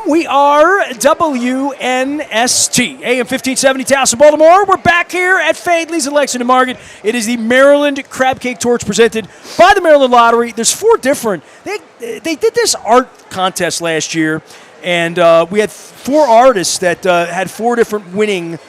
We are WNST, AM 1570, Towson, Baltimore. We're back here at Faidley's in Lexington Market. It is the Maryland Crab Cake Torch presented by the Maryland Lottery. There's four different. They did this art contest last year, and we had four artists that had four different winning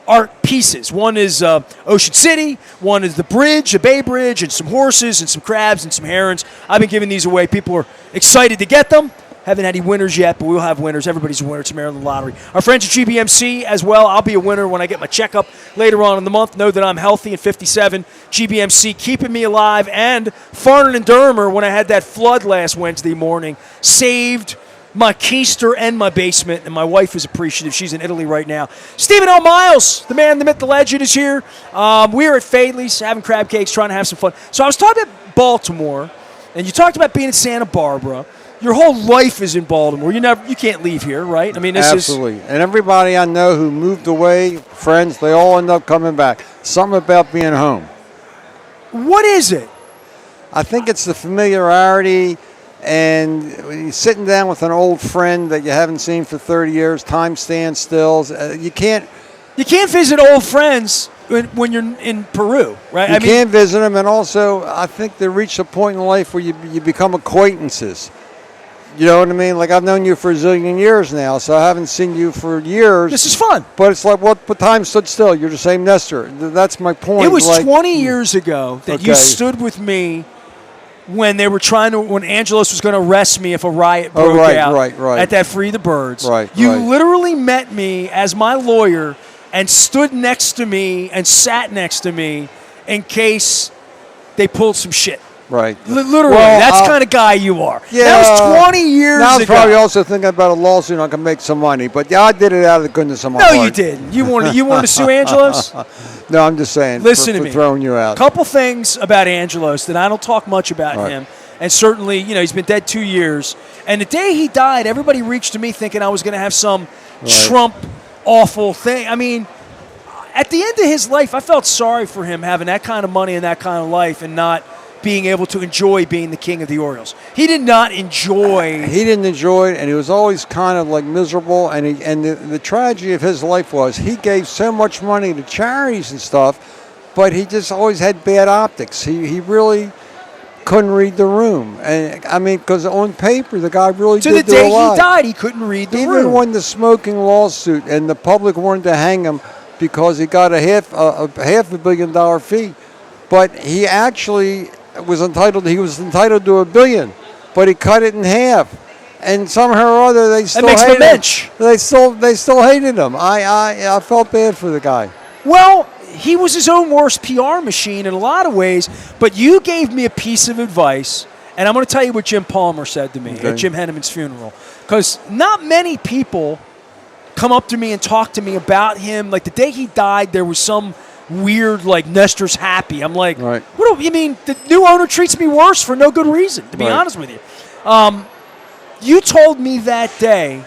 art pieces. One is Ocean City, one is the bridge, the Bay Bridge, and some horses and some crabs and some herons. I've been giving these away. People are excited to get them. Haven't had any winners yet, but we'll have winners. Everybody's a winner. It's a Maryland Lottery. Our friends at GBMC as well. I'll be a winner when I get my checkup later on in the month. Know that I'm healthy at 57. GBMC keeping me alive. And Farnan and Dermer, when I had that flood last Wednesday morning, saved my keister and my basement, and my wife is appreciative. She's in Italy right now. Stephen L. Miles, the man, the myth, the legend, is here. We're at Faidley's having crab cakes, trying to have some fun. So I was talking about Baltimore, and you talked about being in Santa Barbara. Your whole life is in Baltimore. You can't leave here, right? I mean, this Absolutely. And everybody I know who moved away, friends, they all end up coming back. Something about being home. What is it? I think it's the familiarity and when you're sitting down with an old friend that you haven't seen for 30 years. Time stands still. You can't visit old friends when you're in Peru, right? You can't visit them, and also I think they reach a point in life where you become acquaintances. You know what I mean? Like, I've known you for a zillion years now, so I haven't seen you for years. This is fun. But it's like, what time stood still? You're the same Nestor. That's my point. It was 20 years ago that you stood with me when they were when Angelos was going to arrest me if a riot broke out at that Free the Birds. You literally met me as my lawyer and stood next to me and sat next to me in case they pulled some shit. Right. Literally, that's the kind of guy you are. Yeah, that was 20 years ago. Now I'm probably also thinking about a lawsuit. I can make some money. But yeah, I did it out of the goodness of my heart. No, you didn't. You wanted to sue Angelos? No, I'm just saying. Listen to me. Throwing you out. Couple things about Angelos that I don't talk much about him. And certainly, he's been dead 2 years. And the day he died, everybody reached to me thinking I was going to have some Trump awful thing. I mean, at the end of his life, I felt sorry for him having that kind of money and that kind of life and not being able to enjoy being the king of the Orioles. He did not enjoy. He didn't enjoy it, and he was always kind of like miserable. And the tragedy of his life was he gave so much money to charities and stuff, but he just always had bad optics. He really couldn't read the room. And I mean, because on paper, the guy really did do a lot. To the day he died, he couldn't read the room. Even when the smoking lawsuit and the public wanted to hang him because he got a half a $500 million fee, but he actually was entitled to $1 billion, but he cut it in half, and somehow or other they still hated him. They still hated him. I felt bad for the guy. Well, he was his own worst PR machine in a lot of ways, but you gave me a piece of advice, and I'm going to tell you what Jim Palmer said to me at Jim Henneman's funeral, because not many people come up to me and talk to me about him. Like the day he died, there was some weird, like, Nestor's happy. I'm like, what do you mean? The new owner treats me worse for no good reason, to be honest with you. You told me that day,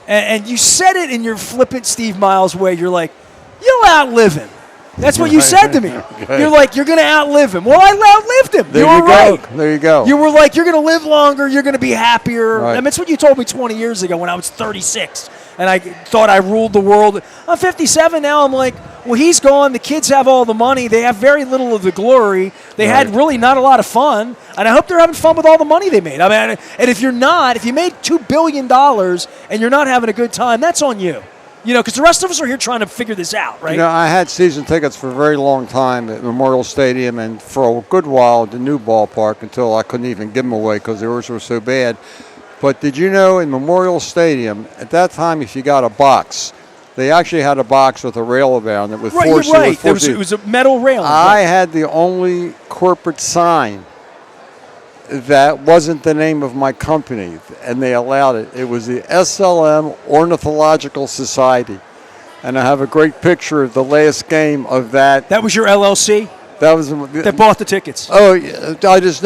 and you said it in your flippant Steve Miles way. You're like, you'll outlive him. That's what you said to me. You're like, you're going to outlive him. Well, I outlived him. You were right. There you go. You were like, you're going to live longer. You're going to be happier. I mean, that's what you told me 20 years ago when I was 36. And I thought I ruled the world. I'm 57 now. I'm like, well, he's gone. The kids have all the money. They have very little of the glory. They had really not a lot of fun. And I hope they're having fun with all the money they made. I mean, and if you made $2 billion and you're not having a good time, that's on you. Because the rest of us are here trying to figure this out, right? I had season tickets for a very long time at Memorial Stadium and for a good while at the new ballpark until I couldn't even give them away because the orders were so bad. But did you know in Memorial Stadium, at that time, if you got a box, they actually had a box with a rail around it with four seats. It was a metal rail. I had the only corporate sign that wasn't the name of my company, and they allowed it. It was the SLM Ornithological Society. And I have a great picture of the last game of that. That was your LLC? That bought the tickets. Oh, I just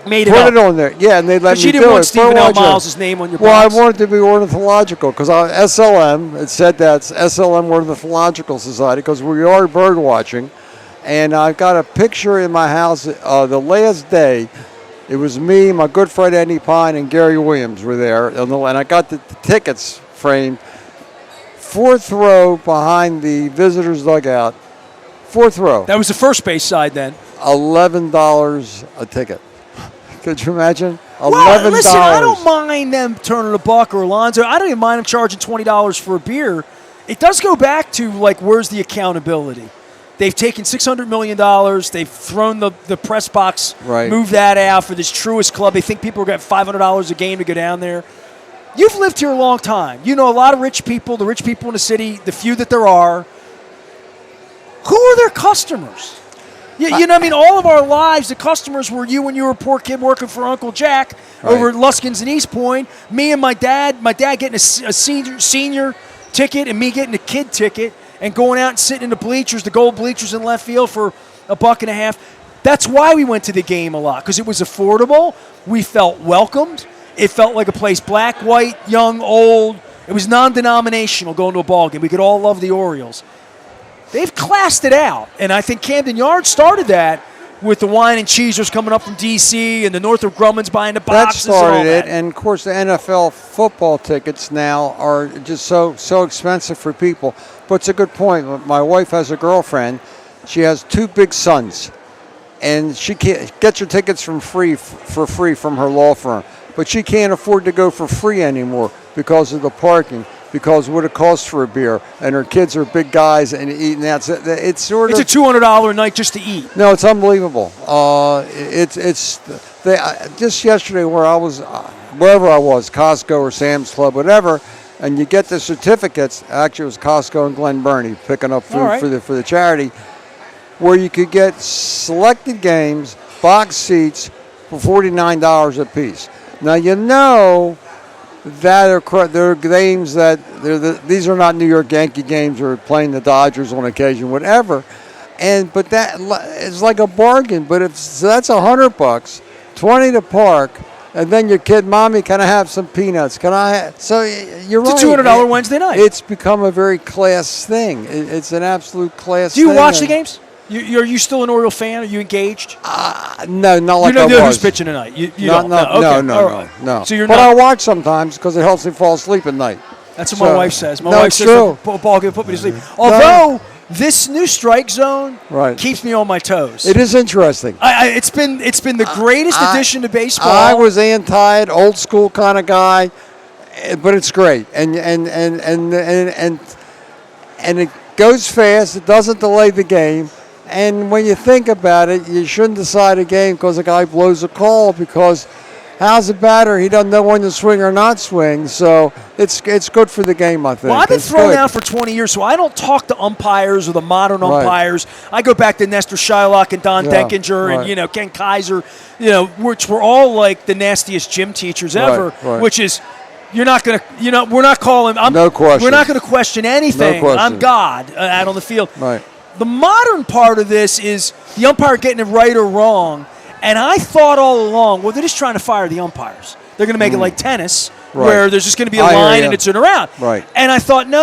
made put it on there. Yeah, and they let me do it. But you didn't want Stephen L. Miles' name on your box. Well, I wanted to be ornithological because SLM, it said that's SLM Ornithological Society because we are bird watching. And I've got a picture in my house the last day It was me, my good friend Eddie Pine, and Gary Williams were there. And I got the tickets framed. Fourth row behind the visitors' dugout. Fourth row. That was the first base side then. $11 a ticket. Could you imagine? $11. Well, listen, I don't mind them turning a buck or Alonzo. I don't even mind them charging $20 for a beer. It does go back to, like, where's the accountability? They've taken $600 million. They've thrown the press box, moved that out for this Truist club. They think people are getting $500 a game to go down there. You've lived here a long time. You know a lot of rich people, the rich people in the city, the few that there are. Who are their customers? You know what I mean? All of our lives, the customers were you when you were a poor kid working for Uncle Jack over at Luskin's in East Point. Me and my dad getting a senior ticket and me getting a kid ticket and going out and sitting in the bleachers, the gold bleachers in left field for $1.50. That's why we went to the game a lot, because it was affordable. We felt welcomed. It felt like a place, black, white, young, old. It was non-denominational going to a ball game. We could all love the Orioles. They've classed it out, and I think Camden Yards started that with the wine and cheesers coming up from D.C. and the Northrop Grumman's buying the boxes. That started it, and of course the NFL football tickets now are just so expensive for people. But it's a good point. My wife has a girlfriend. She has two big sons, and she can't get your tickets for free from her law firm. But she can't afford to go for free anymore because of the parking. Because what it costs for a beer, and her kids are big guys and eating that. It's sort of. It's a $200 a night just to eat. No, it's unbelievable. Just yesterday where I was, wherever I was, Costco or Sam's Club, whatever, and you get the certificates. Actually, it was Costco and Glen Burnie picking up food for the charity, where you could get selected games, box seats for $49 a piece. Now you know. They're games these are not New York Yankee games or playing the Dodgers on occasion, whatever. But that is like a bargain. But that's $100, $20 to park, and then your kid, mommy, can I have some peanuts? Can I? So you're right. It's a $200 Wednesday night. It's become a very class thing. It's an absolute class. Do you watch the games? Are you still an Oriole fan? Are you engaged? No, not like I was. You know who's pitching tonight? You don't? No. So you're but not. I watch sometimes because it helps me fall asleep at night. That's what my wife says. My wife says true. a ball game put me to sleep. Although this new strike zone keeps me on my toes. It is interesting. It's been the greatest addition to baseball. I was anti it, old school kind of guy, but it's great. And it goes fast. It doesn't delay the game. And when you think about it, you shouldn't decide a game because a guy blows a call, because how's the batter? He doesn't know when to swing or not swing. So it's good for the game, I think. Well, I've been thrown out for 20 years, so I don't talk to umpires or the modern umpires. I go back to Nestor Shylock and Don Denkinger and Ken Kaiser, which were all like the nastiest gym teachers ever. Which is, you're not going to, we're not calling. No question. We're not going to question anything. No question. I'm God out on the field. Right. The modern part of this is the umpire getting it right or wrong. And I thought all along, well, they're just trying to fire the umpires. They're going to make it like tennis, where there's just going to be a line and it's in a round. Right. And I thought, no.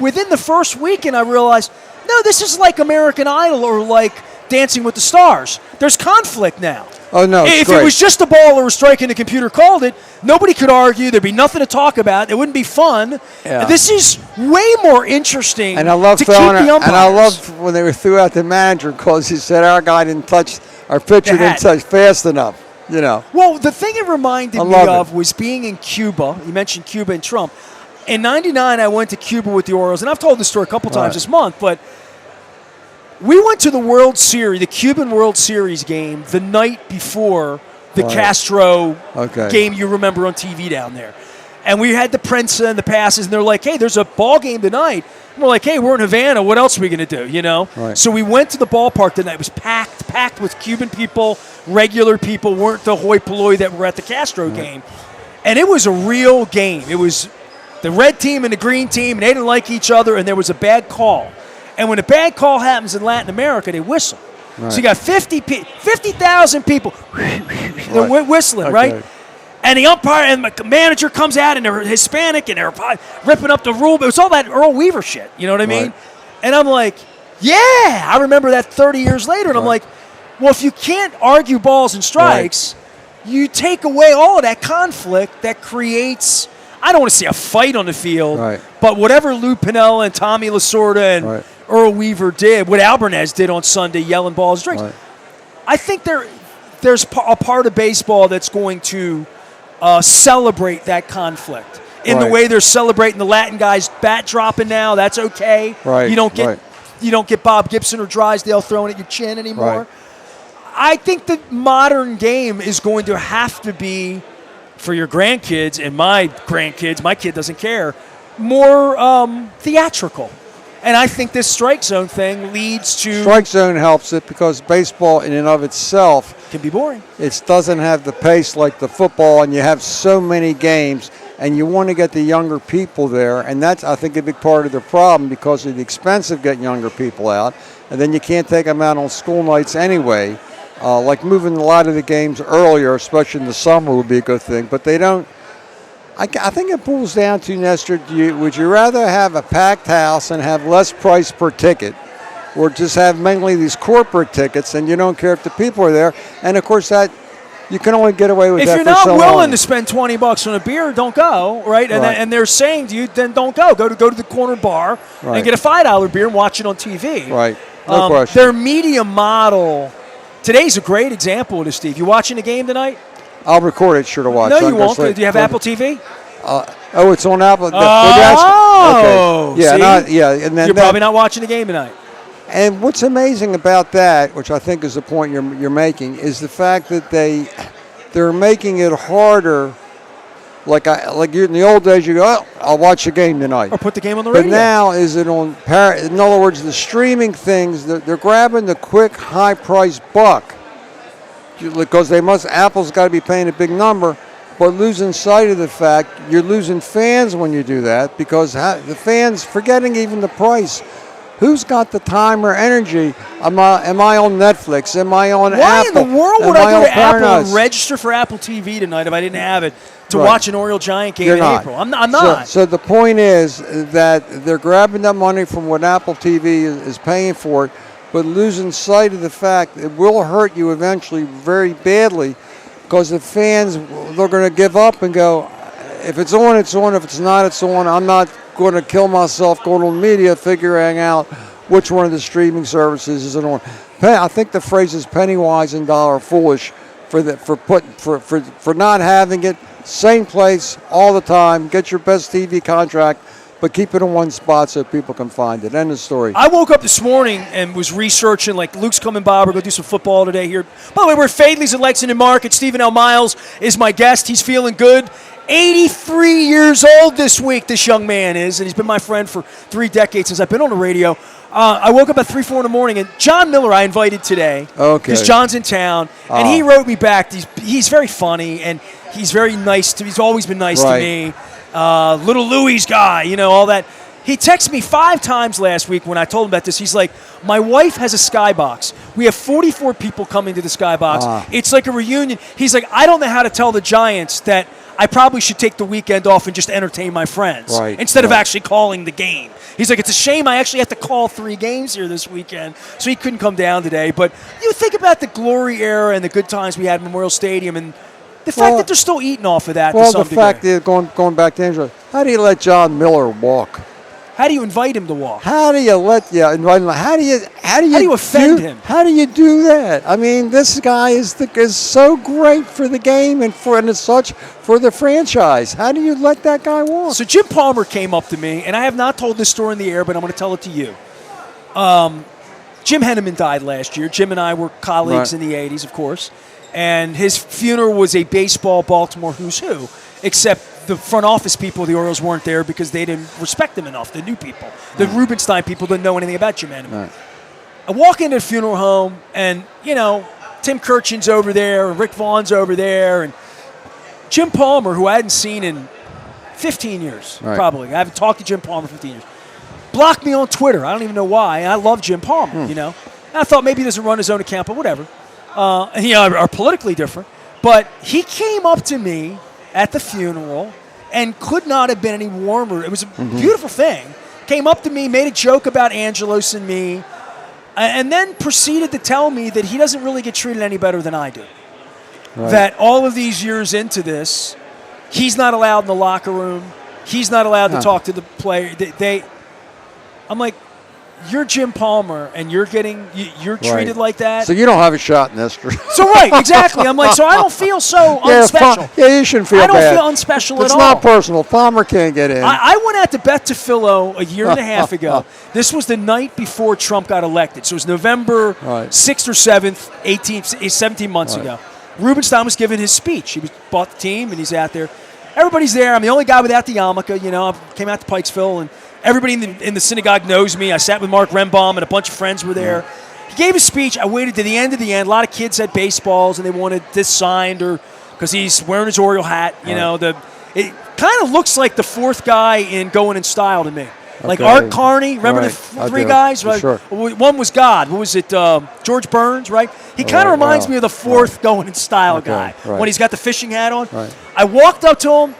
Within the first weekend, I realized, no, this is like American Idol or like Dancing with the Stars. There's conflict now. Oh, no, If it was just a ball or a strike and the computer called it, nobody could argue. There'd be nothing to talk about. It wouldn't be fun. Yeah. This is way more interesting and I love to keep the umpires. And I love when they threw out the manager because he said our guy didn't touch, our pitcher didn't touch fast enough. Well, the thing it reminded me of was being in Cuba. You mentioned Cuba and Trump. In '99, I went to Cuba with the Orioles, and I've told this story a couple times this month, but we went to the World Series, the Cuban World Series game, the night before the Castro game you remember on TV down there. And we had the prensa and the passes, and they're like, hey, there's a ball game tonight. And we're like, hey, we're in Havana. What else are we going to do, Right. So we went to the ballpark tonight. It was packed with Cuban people, regular people, weren't the hoi polloi that were at the Castro game. And it was a real game. It was the red team and the green team, and they didn't like each other, and there was a bad call. And when a bad call happens in Latin America, they whistle. Right. So you got 50,000 people they're whistling, right? And the umpire and the manager comes out, and they're Hispanic, and they're ripping up the rule. But it was all that Earl Weaver shit, you know what I mean? Right. And I'm like, yeah, I remember that 30 years later. And I'm like, well, if you can't argue balls and strikes, you take away all of that conflict that creates, I don't want to see a fight on the field, Right. but whatever Lou Piniella and Tommy Lasorda and Right. Earl Weaver did, what Albernez did on Sunday, yelling balls, drinks. Right. I think there's a part of baseball that's going to celebrate that conflict in the Right. way they're celebrating the Latin guys bat dropping now. That's okay. Right, You don't get right. you don't get Bob Gibson or Drysdale throwing at your chin anymore. Right. I think the modern game is going to have to be, for your grandkids and my grandkids, my kid doesn't care, more theatrical. And I think this strike zone thing leads to Strike zone helps it because baseball in and of itself, can be boring. it doesn't have the pace like the football, and you have so many games, and you want to get the younger people there, and that's, I think, a big part of the problem because of the expense of getting younger people out, and then you can't take them out on school nights anyway. Like moving a lot of the games earlier, especially in the summer, would be a good thing, but they don't. I think it boils down to, Nestor, would you rather have a packed house and have less price per ticket, or just have mainly these corporate tickets and you don't care if the people are there? And, of course, that you can only get away with If that you're for not so willing long. to spend $20 on a beer, don't go, right? And, Right. and they're saying to you, then don't go. Go to the corner bar Right. and get a $5 beer and watch it on TV. Right, no question. Their media model, today's a great example of this, Steve. You watching the game tonight? I'll record it, sure to watch. No, I'm you gonna won't. say- Do you have Apple TV? Oh, it's on Apple. Oh, okay. Yeah, see? and then You're probably not watching the game tonight. And what's amazing about that, which I think is the point you're making, is the fact that they're making it harder. Like you, in the old days, you go, oh, I'll watch the game tonight. Or put the game on the But radio. now, is it on? In other words, the streaming things, they're grabbing the quick, high-priced buck because Apple's got to be paying a big number, but losing sight of the fact you're losing fans when you do that because the fans, forgetting even the price. Who's got the time or energy? Am I on Netflix? Am I on Why Apple? in the world would Am I go on to Apple and Paradise? register for Apple TV tonight if I didn't have it to Right. watch an Oriole Giant game You're in not. April? I'm not. So the point is that they're grabbing that money from what Apple TV is paying for it, but losing sight of the fact it will hurt you eventually very badly because the fans, they're going to give up and go, if it's on, it's on. If it's not, it's on. I'm not going to kill myself going on media figuring out which one of the streaming services is it on. I think the phrase is penny wise and dollar foolish for not having it. Same place all the time. Get your best TV contract, but keep it in one spot so people can find it. End of story. I woke up this morning and was researching, like, Luke's coming by. We're going to do some football today here. By the way, we're at Faidley's at Lexington Market. Stephen L. Miles is my guest. He's feeling good. 83 years old this week, this young man is, and he's been my friend for 3 decades since I've been on the radio. I woke up at 3, 4 in the morning, and John Miller I invited today. Okay. Because John's in town, and he wrote me back. He's very funny, and he's very nice. He's always been nice to me. Little Louie's guy, all that. He texted me 5 times last week when I told him about this. He's like, my wife has a skybox. We have 44 people coming to the skybox. It's like a reunion. He's like, I don't know how to tell the Giants that I probably should take the weekend off and just entertain my friends instead of actually calling the game. He's like, it's a shame I actually have to call 3 games here this weekend, so he couldn't come down today. But you think about the glory era and the good times we had at Memorial Stadium and the fact that they're still eating off of that to some degree. Fact is, going back to Angela, how do you let John Miller walk? How do you invite him to walk? How do you invite him? How do you offend him? How do you do that? I mean, this guy is so great for the game and as such for the franchise. How do you let that guy walk? So Jim Palmer came up to me, and I have not told this story in the air, but I'm going to tell it to you. Jim Henneman died last year. Jim and I were colleagues in the 80s, of course, and his funeral was a baseball Baltimore who's who, except the front office people of the Orioles weren't there because they didn't respect him enough, the new people. The Rubenstein people didn't know anything about Jim Henneman. Right. I walk into the funeral home, and, Tim Kirchin's over there, and Rick Vaughn's over there, and Jim Palmer, who I hadn't seen in 15 years, probably. I haven't talked to Jim Palmer in 15 years. Blocked me on Twitter. I don't even know why. And I love Jim Palmer, And I thought maybe he doesn't run his own account, but whatever. Are politically different. But he came up to me at the funeral and could not have been any warmer. It was a beautiful thing. Came up to me, made a joke about Angelos and me, and then proceeded to tell me that he doesn't really get treated any better than I do. that all of these years into this, he's not allowed in the locker room. He's not allowed to talk to the player. I'm like, you're Jim Palmer, and you're treated like that. So you don't have a shot, Nestor. So right, exactly. I'm like, so I don't feel so unspecial. You shouldn't feel bad. I don't feel unspecial at all. It's not personal. Palmer can't get in. I went out to Bet to Philo a year and a half ago. This was the night before Trump got elected. So it was November 6th or 7th, 17 months ago. Rubenstein was giving his speech. He bought the team, and he's out there. Everybody's there. I'm the only guy without the yarmulke. You know, I came out to Pikesville, and everybody in the synagogue knows me. I sat with Mark Rembaum, and a bunch of friends were there. He gave his speech. I waited to the end of the end. A lot of kids had baseballs, and they wanted this signed because he's wearing his Oriole hat. You know, it kind of looks like the fourth guy in Going in Style to me. Like Art Carney, remember the three guys? Right? Sure. One was God. What was it? George Burns, right? He kind of reminds me of the fourth Going in Style guy when he's got the fishing hat on. I walked up to him,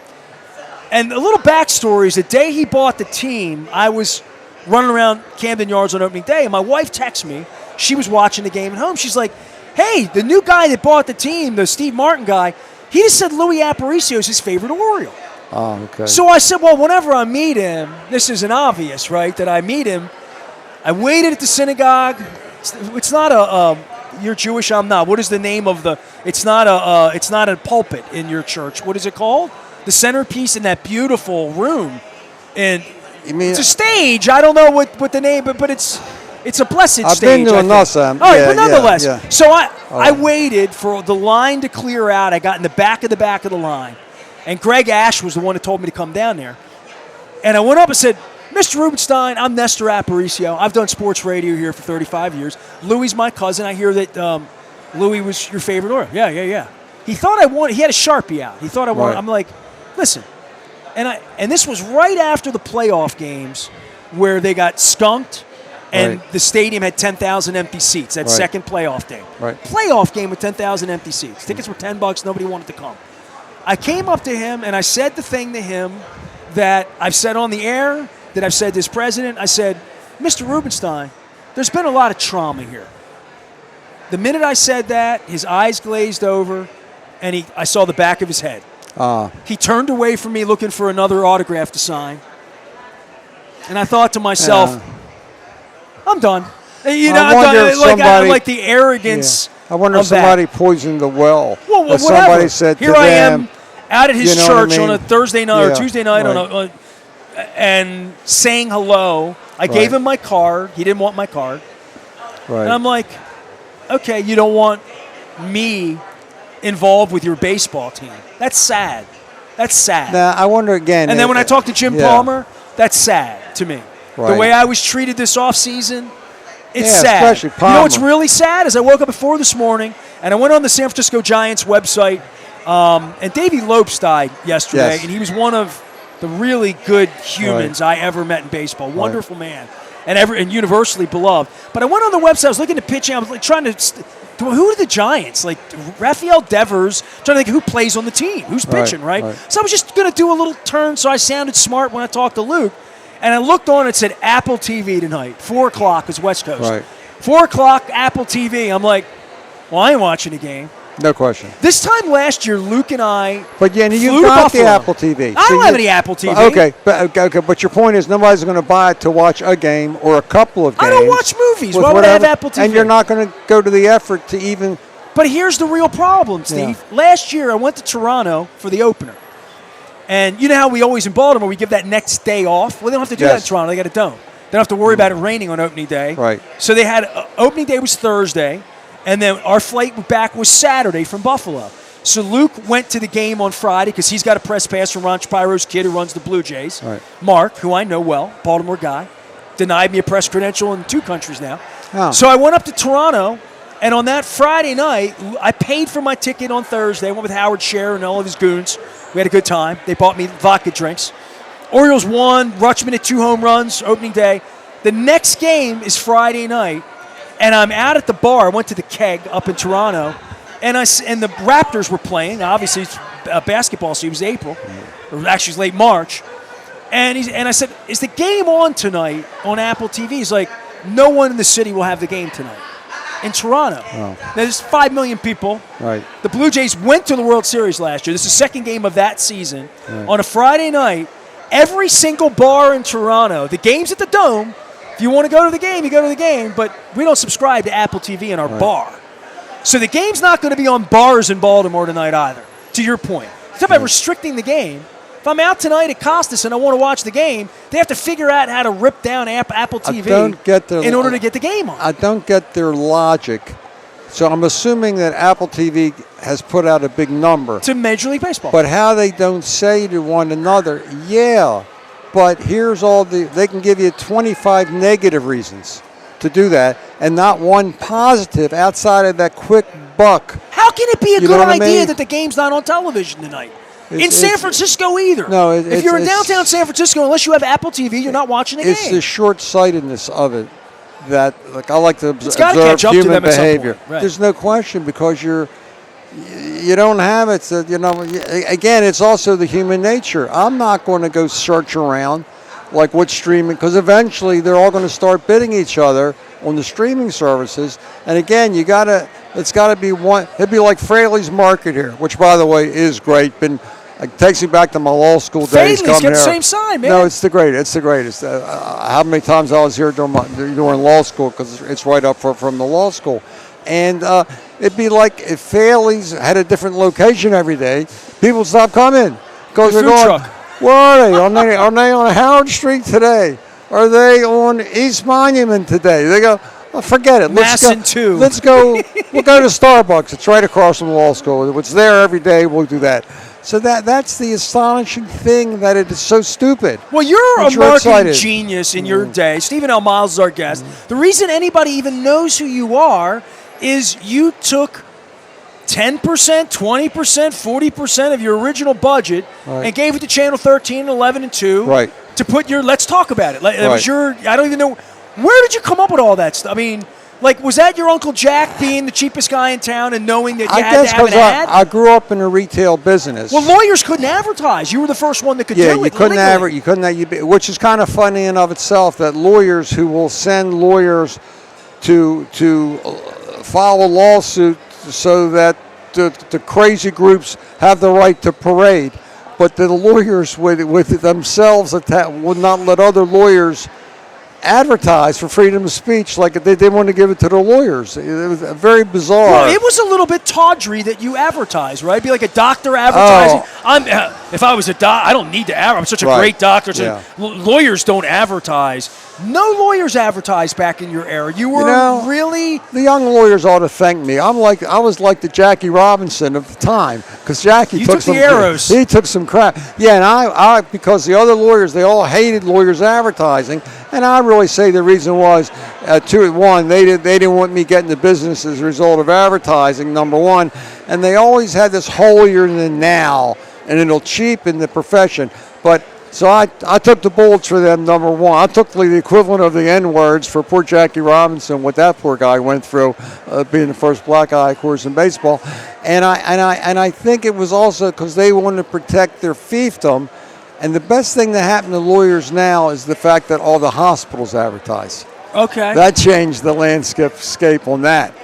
and a little backstory is the day he bought the team, I was running around Camden Yards on opening day, and my wife texted me. She was watching the game at home. She's like, hey, the new guy that bought the team, the Steve Martin guy, he just said Louis Aparicio is his favorite Oriole. Oh, okay. So I said, well, whenever I meet him, this isn't obvious, right, that I meet him. I waited at the synagogue. It's not you're Jewish, I'm not. What is the name of it's not a pulpit in your church. What is it called? The centerpiece in that beautiful room. And it's a stage. I don't know what the name, but it's a blessed stage. I've been to enough. All right, but nonetheless. So I waited for the line to clear out. I got in the back of the line. And Greg Ash was the one who told me to come down there. And I went up and said, Mr. Rubenstein, I'm Nestor Aparicio. I've done sports radio here for 35 years. Louie's my cousin. I hear that Louie was your favorite Oriole. Yeah. He thought he had a Sharpie out. He thought I wanted. I'm like, listen. And this was right after the playoff games where they got skunked and the stadium had 10,000 empty seats, that second playoff day. Playoff game with 10,000 empty seats. Tickets were $10. Nobody wanted to come. I came up to him, and I said the thing to him that I've said on the air, that I've said to his president. I said, Mr. Rubenstein, there's been a lot of trauma here. The minute I said that, his eyes glazed over, and I saw the back of his head. He turned away from me looking for another autograph to sign. And I thought to myself, I'm done. You know, I'm done. Like the arrogance. I wonder if somebody poisoned the well. Well, whatever. Somebody said Here to I them, am out at his church on a Thursday night or Tuesday night and saying hello. I gave him my card. He didn't want my card. And I'm like, okay, you don't want me involved with your baseball team. That's sad. Now, I wonder again. And then when I talked to Jim Palmer, that's sad to me. The way I was treated this offseason, it's sad. Especially Palmer. You know what's really sad is I woke up at 4 this morning, and I went on the San Francisco Giants website, and Davey Lopes died yesterday, and he was one of the really good humans I ever met in baseball. Wonderful man, and universally beloved. But I went on the website. I was looking at pitching. I was like trying to who are the Giants? Like Rafael Devers. Trying to think who plays on the team, who's pitching, right? So I was just going to do a little turn, so I sounded smart when I talked to Luke. And I looked on, it said Apple TV tonight. 4 o'clock is West Coast. 4 o'clock, Apple TV. I'm like, well, I ain't watching the game. No question. This time last year, Luke and I But yeah, you got the Apple TV. I don't have any Apple TV. Okay, but your point is nobody's going to buy it to watch a game or a couple of games. I don't watch movies. Why would I have Apple TV? And you're not going to go to the effort to even... But here's the real problem, Steve. Last year, I went to Toronto for the opener. And you know how we always in Baltimore, we give that next day off? Well, they don't have to do that in Toronto. They got a dome. They don't have to worry about it raining on opening day. So they had opening day was Thursday, and then our flight back was Saturday from Buffalo. So Luke went to the game on Friday because he's got a press pass from Ron Shapiro's kid who runs the Blue Jays. Mark, who I know well, Baltimore guy, denied me a press credential in 2 countries now. So I went up to Toronto, and on that Friday night, I paid for my ticket on Thursday. I went with Howard Scher and all of his goons. We had a good time. They bought me vodka drinks. Orioles won. Rutschman hit 2 home runs opening day. The next game is Friday night, and I'm out at the bar. I went to the Keg up in Toronto, and the Raptors were playing. Obviously, it's basketball, so it was April. Or actually, it was late March. And I said, is the game on tonight on Apple TV? He's like, no one in the city will have the game tonight. in Toronto. Oh. Now, there's 5 million people. Right. The Blue Jays went to the World Series last year. This is the second game of that season. Right. On a Friday night, every single bar in Toronto, the game's at the Dome. If you want to go to the game, you go to the game, but we don't subscribe to Apple TV in our bar. So the game's not going to be on bars in Baltimore tonight either, to your point. Talk about restricting the game. If I'm out tonight at Costas and I want to watch the game, they have to figure out how to rip down Apple TV in order to get the game on. I don't get their logic. So I'm assuming that Apple TV has put out a big number. To Major League Baseball. But how they don't say to one another, but here's they can give you 25 negative reasons to do that and not one positive outside of that quick buck. How can it be a good idea I mean? that the game's not on television tonight? In San Francisco either. No, if you're in downtown San Francisco, unless you have Apple TV, you're not watching the game. It's the short-sightedness of it that, I like to observe catch up to human them at some behavior. point. Right. There's no question because you don't have it. So, again, it's also the human nature. I'm not going to go search around like what's streaming because eventually they're all going to start bidding each other on the streaming services. And again, it's got to be one. It'd be like Faidley's Market here, which by the way is great. It takes me back to my law school days. Faidley's got the same sign, man. No, it's the greatest. It's the greatest. How many times I was here during law school because it's right up from the law school. And it'd be like if Faidley's had a different location every day, people would stop coming because they're going, truck. Where are they? Are they on Howard Street today? Are they on East Monument today? They go, forget it. Let's go. We'll go to Starbucks. It's right across from law school. It's there every day. We'll do that. So that's the astonishing thing that it is so stupid. Well, you're a marketing genius in your day. Stephen L. Miles is our guest. The reason anybody even knows who you are is you took 10%, 20%, 40% of your original budget and gave it to Channel 13, 11, and 2 to put your Let's Talk About It. It was I don't even know. Where did you come up with all that stuff? I mean, was that your Uncle Jack being the cheapest guy in town and knowing that you had to have an ad? I grew up in a retail business. Well, lawyers couldn't advertise. You were the first one that could do it. You couldn't which is kind of funny in of itself that lawyers who will send lawyers to file a lawsuit so that the crazy groups have the right to parade, but the lawyers with themselves would not let other lawyers advertise for freedom of speech like they didn't want to give it to the lawyers. It was very bizarre. Well, it was a little bit tawdry that you advertise, right? It'd be like a doctor advertising. If I was a doc, I don't need to advertise. I'm such a great doctor. Lawyers don't advertise. No lawyers advertised back in your era. You were really... The young lawyers ought to thank me. I was like the Jackie Robinson of the time because Jackie took some arrows. He took some crap. Yeah, and I because the other lawyers, they all hated lawyers advertising, and I really say the reason was one, they didn't want me getting the business as a result of advertising, number one, and they always had this holier than now, and it'll cheapen the profession, but. So I took the bullets for them, number one. I took the equivalent of the N-words for poor Jackie Robinson, what that poor guy went through, being the first black guy, of course, in baseball. And I think it was also because they wanted to protect their fiefdom. And the best thing that happened to lawyers now is the fact that all the hospitals advertise. Okay. That changed the landscape on that.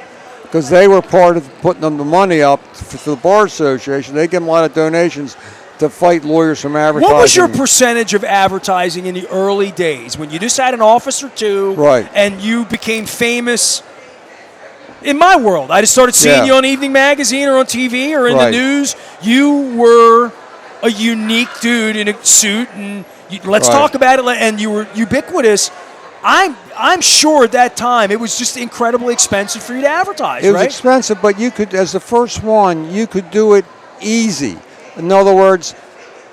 Because they were part of putting them the money up for the Bar Association. They get a lot of donations to fight lawyers from advertising. What was your percentage of advertising in the early days when you just had an office or two and you became famous? In my world, I just started seeing you on Evening Magazine or on TV or in the news. You were a unique dude in a suit, and let's talk about it. And you were ubiquitous. I'm sure at that time it was just incredibly expensive for you to advertise. It was expensive, but you could, as the first one, you could do it easy. In other words,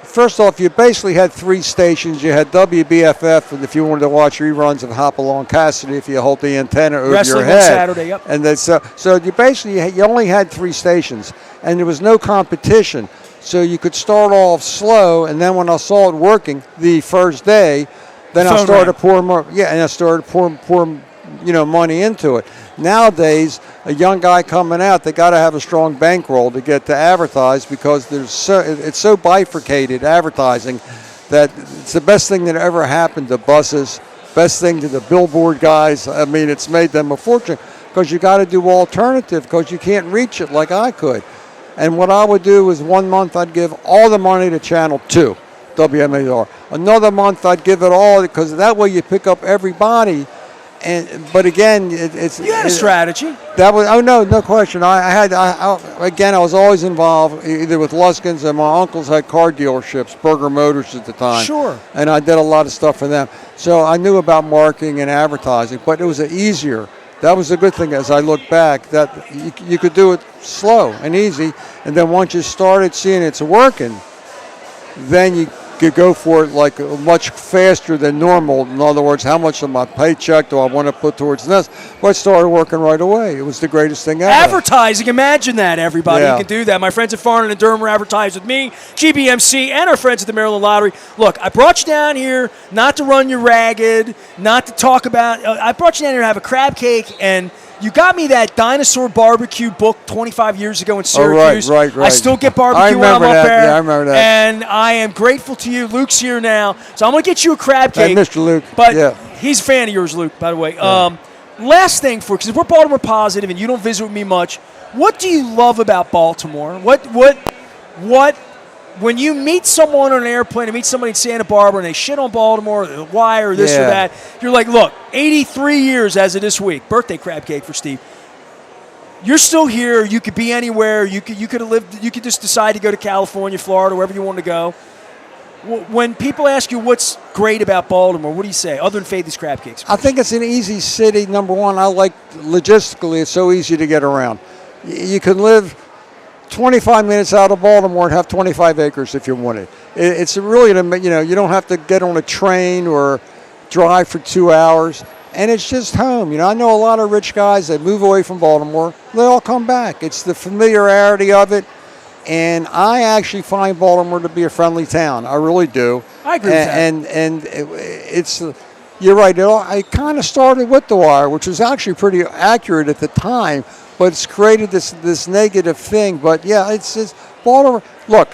first off, you basically had three stations. You had WBFF, and if you wanted to watch reruns of Hopalong Cassidy, if you hold the antenna over Wrestling your head. on Saturday, yep. And so you basically you only had three stations, and there was no competition. So you could start off slow, and then when I saw it working the first day, then I started to pour more. Yeah, and I started to pour money into it. Nowadays, a young guy coming out, they got to have a strong bankroll to get to advertise because it's so bifurcated advertising that it's the best thing that ever happened to buses, best thing to the billboard guys. I mean, it's made them a fortune because you got to do alternative because you can't reach it like I could. And what I would do is 1 month I'd give all the money to Channel 2, WMAR. Another month I'd give it all because that way you pick up everybody. But again, you had a strategy. That was no question. I was always involved either with Luskins and my uncles had car dealerships, Berger Motors at the time. Sure. And I did a lot of stuff for them, so I knew about marketing and advertising. But it was easier. That was a good thing as I look back that you could do it slow and easy, and then once you started seeing it's working, then you could go for it like much faster than normal. In other words, how much of my paycheck do I want to put towards this? But it started working right away. It was the greatest thing ever. Advertising, imagine that, everybody. Yeah. You can do that. My friends at Farnan and Durham advertise with me, GBMC, and our friends at the Maryland Lottery. Look, I brought you down here not to run you ragged, not to talk about. I brought you down here to have a crab cake, and you got me that dinosaur barbecue book 25 years ago in Syracuse. Right. I still get barbecue when I'm up there. Yeah, I remember that. And I am grateful to you. Luke's here now, so I'm going to get you a crab cake. Hey, Mr. Luke. But yeah. he's a fan of yours, Luke, by the way. Yeah. Last thing because we're Baltimore positive and you don't visit with me much, what do you love about Baltimore? What when you meet someone on an airplane and meet somebody in Santa Barbara and they shit on Baltimore or why or this or that, you're like, look, 83 years as of this week, birthday crab cake for Steve. You're still here. You could be anywhere. You could have lived. You could just decide to go to California, Florida, wherever you want to go. When people ask you what's great about Baltimore, what do you say other than Faidley's crab cakes? I think it's an easy city. Number one, I like logistically. It's so easy to get around. You can live 25 minutes out of Baltimore and have 25 acres if you wanted. It's really, you don't have to get on a train or drive for 2 hours. And it's just home. I know a lot of rich guys that move away from Baltimore. They all come back. It's the familiarity of it. And I actually find Baltimore to be a friendly town. I really do. I agree with that. And it's, you're right. I kind of started with The Wire, which was actually pretty accurate at the time. But it's created this negative thing. But, yeah, it's Baltimore. Look,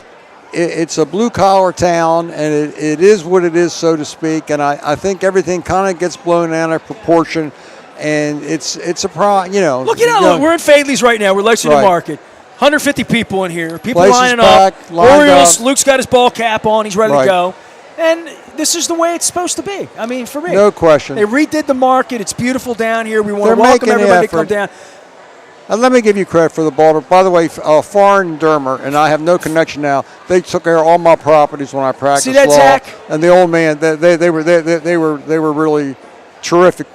it's a blue-collar town, and it is what it is, so to speak. And I think everything kind of gets blown out of proportion. And it's a problem, Look, we're in Faidley's right now. We're Lexington Market. 150 people in here. People Place lining back, up. lined Orioles, up. Luke's got his ball cap on. He's ready to go. And this is the way it's supposed to be. I mean, for me. No question. They redid the market. It's beautiful down here. We want to welcome everybody to come down. Let me give you credit for the Baltimore. By the way, Foreign Dermer, and I have no connection now. They took care of all my properties when I practiced See that, law. Zach? And the old man, they were really terrific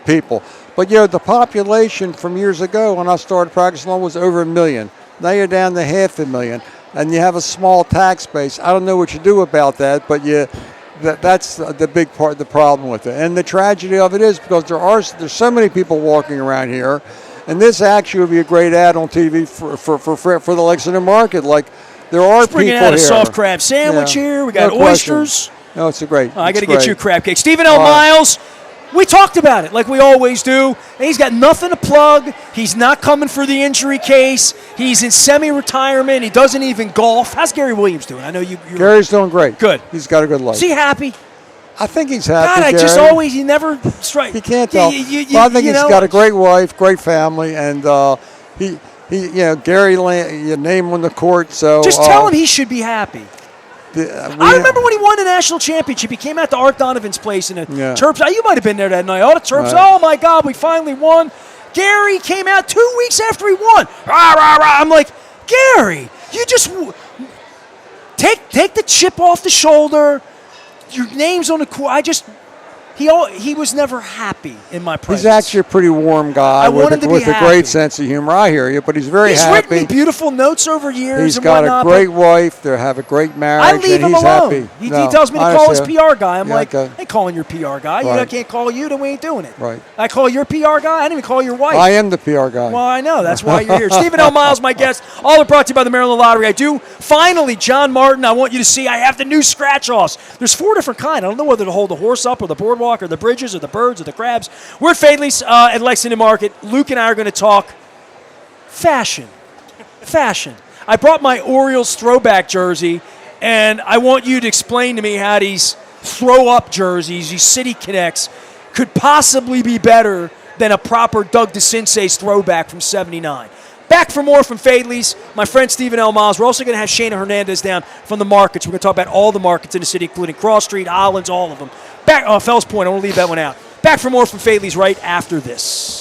people. But the population from years ago when I started practicing law was over 1 million. Now you're down to 500,000, and you have a small tax base. I don't know what you do about that, but that's the big part, the problem with it. And the tragedy of it is because there's so many people walking around here. And this actually would be a great ad on TV for the Lexington market. Like, there are people here. Bringing out a soft crab sandwich here. We got oysters. No, it's a great. I got to get you a crab cake. Stephen L. Miles, we talked about it like we always do. He's got nothing to plug. He's not coming for the injury case. He's in semi-retirement. He doesn't even golf. How's Gary Williams doing? I know you're Gary's doing great. Good. He's got a good life. Is he happy? I think he's happy. God, he never strike. He can't tell. I think he's got a great wife, great family, and Gary, your name on the court. So just tell him he should be happy. I remember when he won the national championship. He came out to Art Donovan's place in the Terps. You might have been there that night. All the Terps. Right. Oh my God, we finally won. Gary came out 2 weeks after he won. Rah, rah, rah. I'm like, Gary, you just take the chip off the shoulder. Your name's on the court. He was never happy in my presence. He's actually a pretty warm guy with a great sense of humor. I hear you, but he's very happy. He's written me beautiful notes over years. He's got a great wife. They have a great marriage. I leave him alone. He tells me to call his PR guy. I'm like, I ain't calling your PR guy. Right. I can't call you, then we ain't doing it. Right. I call your PR guy. I didn't even call your wife. I am the PR guy. Well, I know. That's why you're here. Stephen L. Miles, my guest. All are brought to you by the Maryland Lottery. I do. Finally, John Martin, I want you to see. I have the new scratch-offs. There's 4 different kinds. I don't know whether to hold the horse up or the boardwalk or the bridges or the birds or the crabs. We're at Faidley's at Lexington Market. Luke and I are going to talk fashion. I brought my Orioles throwback jersey, and I want you to explain to me how these throw-up jerseys, these City Connects, could possibly be better than a proper Doug DeCinces throwback from 79. Back for more from Faidley's. My friend Stephen L. Miles. We're also going to have Shana Hernandez down from the markets. We're going to talk about all the markets in the city, including Cross Street, Hollins, all of them. Fells Point, I want to leave that one out. Back for more from Faidley's right after this.